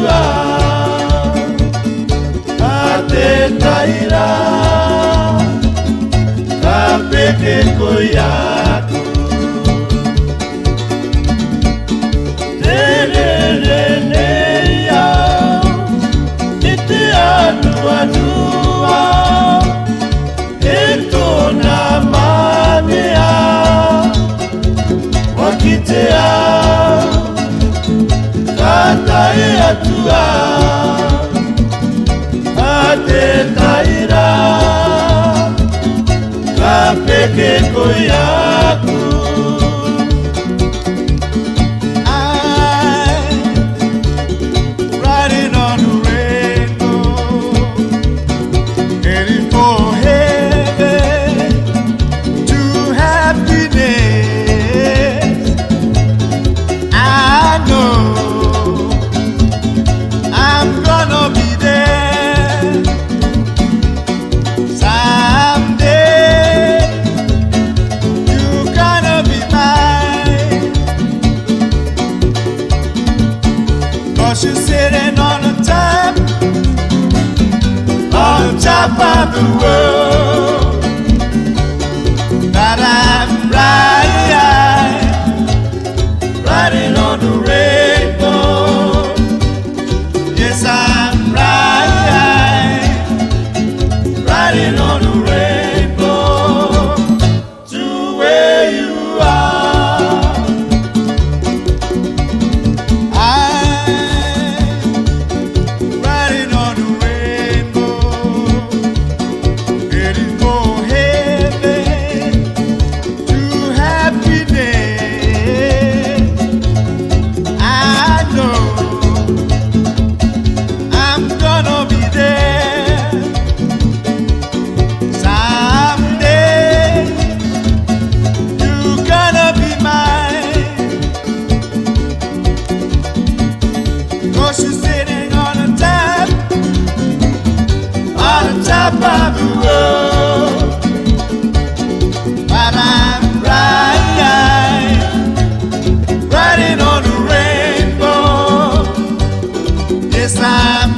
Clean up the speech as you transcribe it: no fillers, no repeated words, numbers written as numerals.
yatua atetaira kapeke koyaku terereneya ite anuanua etona manea wakitea katae atua atetaira kapeke koyaku riding on the rainbow, heading for heaven to happiness. I know I'm gonna be there someday. You're gonna be mine, 'cause you're sitting on top of the world. That I'm riding on the rainbow. Yes, I'm riding on the rainbow to where you are. I'm riding on the rainbow, heading for heaven to happiness. I know I'm gonna be there someday. You're gonna be mine, 'cause you're sitting on top of the world. But I'm riding on the rainbow. Yes, I'm